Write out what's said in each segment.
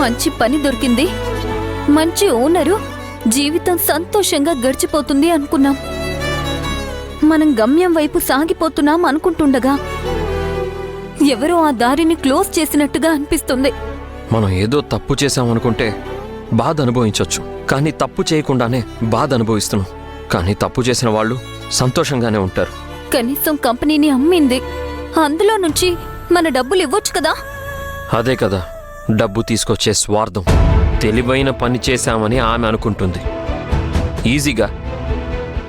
మంచి పని దొరికింది, మంచి ఓనరు, జీవితం సంతోషంగా గడిచిపోతుంది అనుకున్నాం. మనం గమ్యం వైపు సాగిపోతున్నాం అనుకుంటుండగా ఎవరో ఆ దారిని క్లోజ్ చేసినట్టుగా అనిపిస్తుంది. మనం ఏదో తప్పు చేశామనుకుంటే బాధ అనుభవించవచ్చు, కానీ తప్పు చేయకుండానే బాధ అనుభవిస్తున్నాం. కానీ తప్పు చేసిన వాళ్ళు సంతోషంగానే ఉంటారు. కనీసం కంపెనీని అమ్మింది, అందులో నుంచి మన డబ్బులు ఇవ్వొచ్చు కదా. అదే కదా డబ్బు తీసుకొచ్చే స్వార్థం. తెలివైన పని చేశామని ఆమె అనుకుంటుంది. ఈజీగా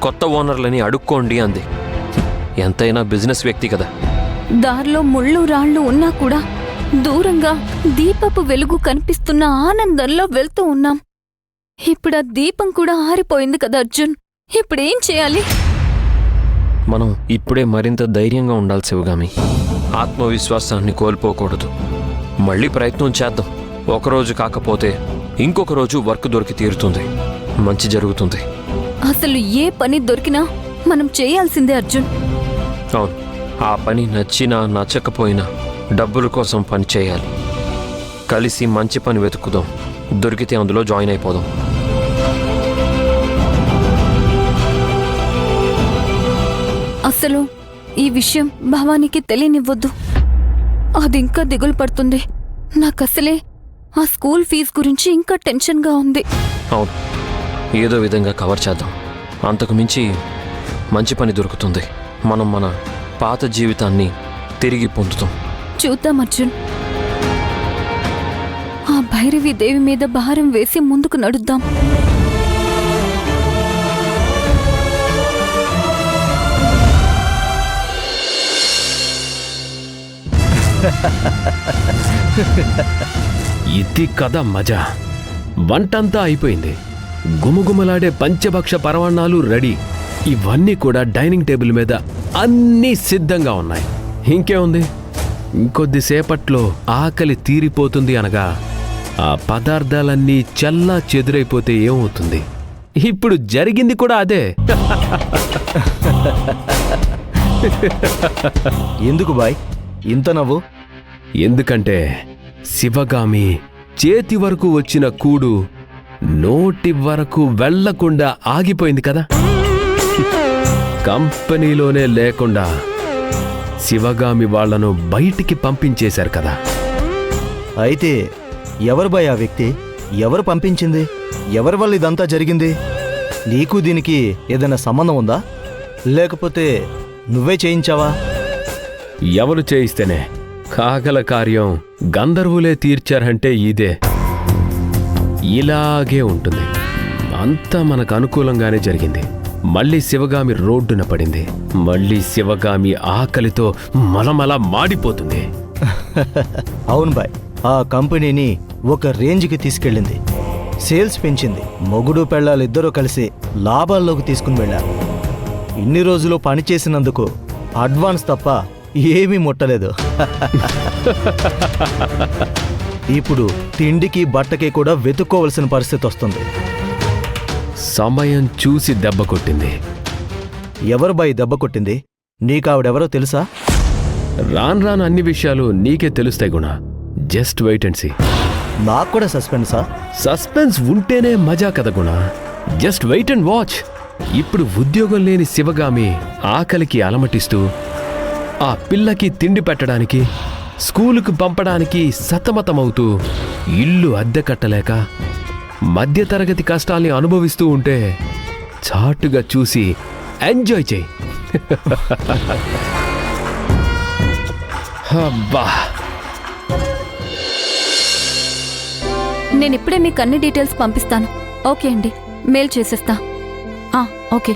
కొత్త ఓనర్లని అడుక్కోండి అంది. ఎంతైనా బిజినెస్ వ్యక్తి కదా. దారిలో ముళ్ళు రాళ్ళు ఉన్నా కూడా దూరంగా దీపపు వెలుగు కనిపిస్తున్న ఆనందంలో వెళ్తూ ఉన్నాం. ఇప్పుడు ఆ దీపం కూడా ఆరిపోయింది కదా అర్జున్. ఇప్పుడేం చేయాలి? మనం ఇప్పుడే మరింత ధైర్యంగా ఉండాలి శివగామి. ఆత్మవిశ్వాసాన్ని కోల్పోకూడదు. మళ్ళీ ప్రయత్నం చేద్దాం. ఒకరోజు కాకపోతే ఇంకొక రోజు వర్క్ దొరికి తీరుతుంది, మంచి జరుగుతుంది. అసలు ఏ పని దొరికినా మనం చేయాల్సిందే అర్జున్. అవును, ఆ పని నచ్చినా నచ్చకపోయినా డబ్బుల కోసం పని చేయాలి. కలిసి మంచి పని వెతుకుదాం. దొరికితే అందులో జాయిన్ అయిపోదాం. అసలు ఈ విషయం భవానీకి తెలియనివ్వద్దు. అది ఇంకా దిగులు పడుతుంది. నాకసలే ఆ స్కూల్ ఫీజు గురించి ఇంకా టెన్షన్గా ఉంది. అవును, ఏదో విధంగా కవర్ చేద్దాం. అంతకు మించి మంచి పని దొరుకుతుంది. మనం మన పాత జీవితాన్ని తిరిగి పొందుతాం. చూద్దాం అర్జున్. ఆ భైరవి దేవి మీద భారం వేసి ముందుకు నడుద్దాం. ఇది కదా మజా. వంటంతా అయిపోయింది. గుమగుమలాడే పంచభక్ష పరమాన్నాలు రెడీ. ఇవన్నీ కూడా డైనింగ్ టేబుల్ మీద అన్నీ సిద్ధంగా ఉన్నాయి. ఇంకేముంది, ఇంకొద్దిసేపట్లో ఆకలి తీరిపోతుంది అనగా ఆ పదార్థాలన్నీ చల్లా చెదురైపోతే ఏమవుతుంది? ఇప్పుడు జరిగింది కూడా అదే. ఎందుకు బాయ్ ఇంత నవ్వు? ఎందుకంటే శివగామి చేతి వరకు వచ్చిన కూడు నోటి వరకు వెళ్లకుండా ఆగిపోయింది కదా. కంపెనీలోనే లేకుండా శివగామి వాళ్లను బయటికి పంపించేశారు కదా. అయితే ఎవరు బాయ్ ఆ వ్యక్తి? ఎవరు పంపించింది? ఎవరి వల్ల ఇదంతా జరిగింది? నీకు దీనికి ఏదైనా సంబంధం ఉందా, లేకపోతే నువ్వే చేయించావా? ఎవరు చేయిస్తేనే కాగల కార్యం గంధర్వులే తీర్చారంటే ఇదే. ఇలాగే ఉంటుంది. అంతా మనకు అనుకూలంగానే జరిగింది. మళ్ళీ శివగామి రోడ్డున పడింది. మళ్ళీ శివగామి ఆకలితో మలమల మాడిపోతుంది. అవును బాయ్, ఆ కంపెనీని ఒక రేంజ్కి తీసుకెళ్ళింది. సేల్స్ పెంచింది. మొగుడు పెళ్ళాలిద్దరూ కలిసి లాభాల్లోకి తీసుకుని వెళ్ళారు. ఇన్ని రోజులు పనిచేసినందుకు అడ్వాన్స్ తప్ప ఏమీ ముట్టలేదు. ఇప్పుడు తిండికి బట్టకి కూడా వెతుక్కోవలసిన పరిస్థితి వస్తుంది. సమయం చూసి దెబ్బ కొట్టింది. ఎవరు బాయ్ దెబ్బ కొట్టింది? నీకావిడెవరో తెలుసా? రాను అన్ని విషయాలు నీకే తెలుస్తాయి గుణ. Just wait and see. నాకు కూడా సస్పెన్సా? సస్పెన్స్ ఉంటేనే మజా కదా గుణ. Just wait and watch. ఇప్పుడు ఉద్యోగం లేని శివగామి ఆకలికి అలమటిస్తూ ఆ పిల్లకి తిండి పెట్టడానికి, స్కూలుకు పంపడానికి సతమతమవుతూ, ఇల్లు అద్దె కట్టలేక మధ్యతరగతి కష్టాల్ని అనుభవిస్తూ ఉంటే చాటుగా చూసి ఎంజాయ్ చేయి. అబ్బా, నేనిప్పుడే మీకు అన్ని డీటెయిల్స్ పంపిస్తాను. ఓకే అండి, మెయిల్ చేసేస్తా. ఓకే.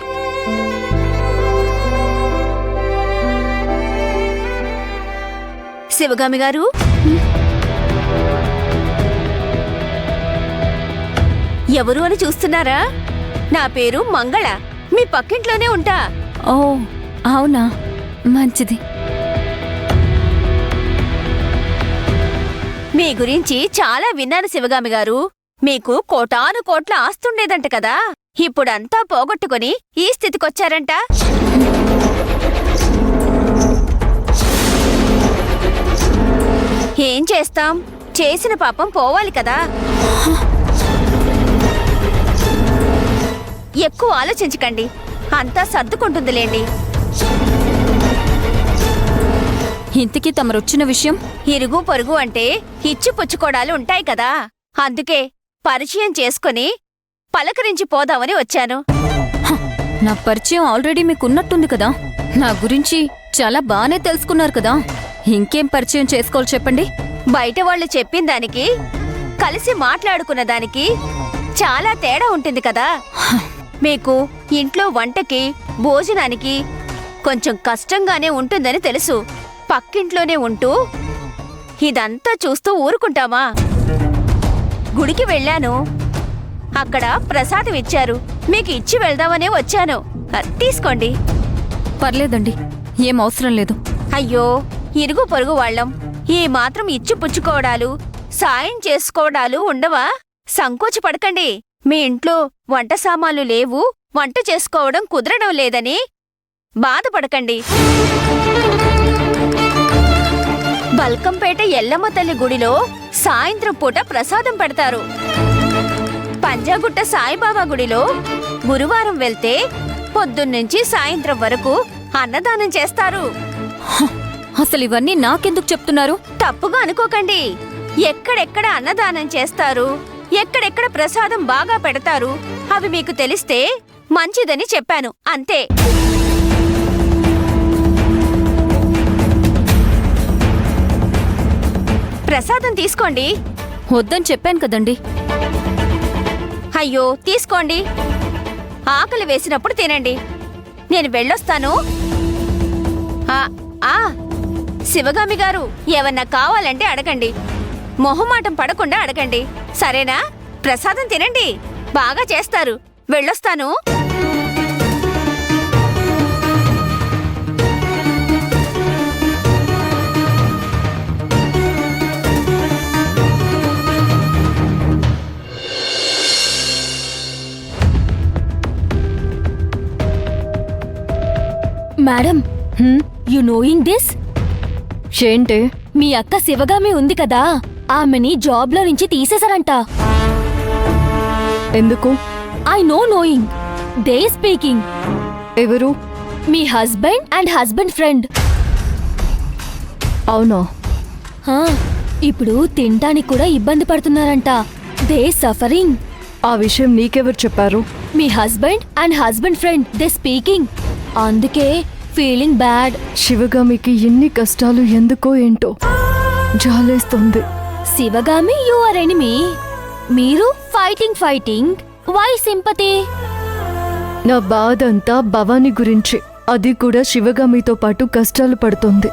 శివగామి గారు, ఎవరు అని చూస్తున్నారా? నా పేరు మంగళ. మీ పక్కింట్లోనే ఉంటా. ఓ అవునా, మంచిది. మీ గురించి చాలా విన్నాను శివగామి గారు. మీకు కోటాను కోట్ల ఆస్తుండేదంట కదా. ఇప్పుడంతా పోగొట్టుకుని ఈ స్థితికొచ్చారంట. ఏం చేస్తాం, చేసిన పాపం పోవాలి కదా. ఎక్కువ ఆలోచించకండి, అంతా సర్దుకుంటుందిలేండి. ఇంతకీ తమరొచ్చిన విషయం? ఇరుగు పొరుగు అంటే ఇచ్చి పుచ్చుకోడాలు ఉంటాయి కదా, అందుకే పరిచయం చేసుకుని పలకరించి పోదామని వచ్చాను. నా పరిచయం ఆల్రెడీ మీకున్నట్టుంది కదా. నా గురించి చాలా బానే తెలుసుకున్నారు కదా. ఇంకేం పరిచయం చేసుకోవాలి చెప్పండి. బయట వాళ్ళు చెప్పిన దానికి కలిసి మాట్లాడుకున్న దానికి చాలా తేడా ఉంటుంది కదా. మీకు ఇంట్లో వంటకి భోజనానికి కొంచెం కష్టంగానే ఉంటుందని తెలుసు. పక్కింట్లోనే ఉంటూ ఇదంతా చూస్తూ ఊరుకుంటామా? గుడికి వెళ్ళాను, అక్కడ ప్రసాదం ఇచ్చారు, మీకు ఇచ్చి వెళ్దామనే వచ్చాను. తీసుకోండి. పర్లేదండి, ఏం అవసరం లేదు. అయ్యో, ఇరుగు పొరుగు వాళ్ళం, ఈ మాత్రం ఇచ్చి పుచ్చుకోవడాలు సాయం చేసుకోవడాలు ఉండవా? సంకోచపడకండి. మీ ఇంట్లో వంట సామాన్లు లేవు, వంట చేసుకోవడం కుదరడం లేదని బాధపడకండి. బల్కంపేట ఎల్లమ్మ తల్లి గుడిలో సాయంత్రం పూట ప్రసాదం పెడతారు. పంజాగుట్ట సాయిబాబా గుడిలో గురువారం వెళ్తే పొద్దున్నుంచి సాయంత్రం వరకు అన్నదానం చేస్తారు. అసలు ఇవన్నీ నాకెందుకు చెప్తున్నారు? తప్పుగా అనుకోకండి. ఎక్కడెక్కడ అన్నదానం చేస్తారు, ఎక్కడెక్కడ ప్రసాదం బాగా పెడతారు అవి మీకు తెలిస్తే మంచిదని చెప్పాను, అంతే. ప్రసాదం తీసుకోండి. వద్దని చెప్పాను కదండి. అయ్యో, తీసుకోండి. ఆకలి వేసినప్పుడు తినండి. నేను వెళ్ళొస్తాను. శివగామి గారు, ఏమన్నా కావాలంటే అడగండి. మొహమాటం పడకుండా అడగండి, సరేనా? ప్రసాదం తినండి, బాగా చేస్తారు. వెళ్ళొస్తాను. Madam, you knowing this? ఏంటి? మీ అక్క శివగామి ఉంది కదా, ఆమెని జాబ్లో నుంచి తీసేశారంట. ఎందుకు? I knowing. They speaking. ఎవరు? మీ హస్బెండ్ అండ్ హస్బెండ్ ఫ్రెండ్. అవునా? ఇప్పుడు తినడానికి కూడా ఇబ్బంది పడుతున్నారంట. They suffering. ఆ విషయం నీకెవరు చెప్పారు? మీ husband and husband friend they speaking. అందుకే ఫీలింగ్ బ్యాడ్. శివగామికి ఎన్ని కష్టాలు ఎందుకో ఏంటో జాలేస్తుంది. శివగామి యు ఆర్ ఎనిమీ, మీరు ఫైటింగ్. Why sympathy? నా బాధ అంతా భవానీ గురించి. అది కూడా శివగామితో పాటు కష్టాలు పడుతుంది.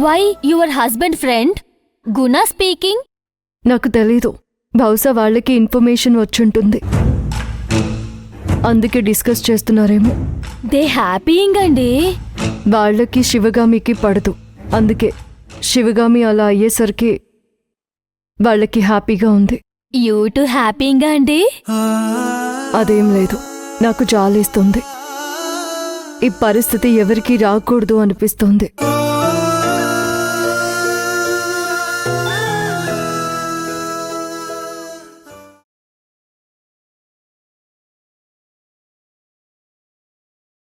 Why your husband friend Guna speaking? నాకు తెలీదు. బహుశా వాళ్ళకి ఇన్ఫర్మేషన్ వచ్చుంటుంది, అందుకే డిస్కస్ చేస్తున్నారేమో. దే హ్యాపీయింగ్ అండి. వాళ్ళకి శివగామికి పడదు, అందుకే శివగామి అలా అయ్యేసరికి వాళ్ళకి హ్యాపీగా ఉంది. యూ టు హ్యాపీయింగా అండి? అదేం లేదు, నాకు జాలేస్తుంది. ఈ పరిస్థితి ఎవరికీ రాకూడదు అనిపిస్తుంది.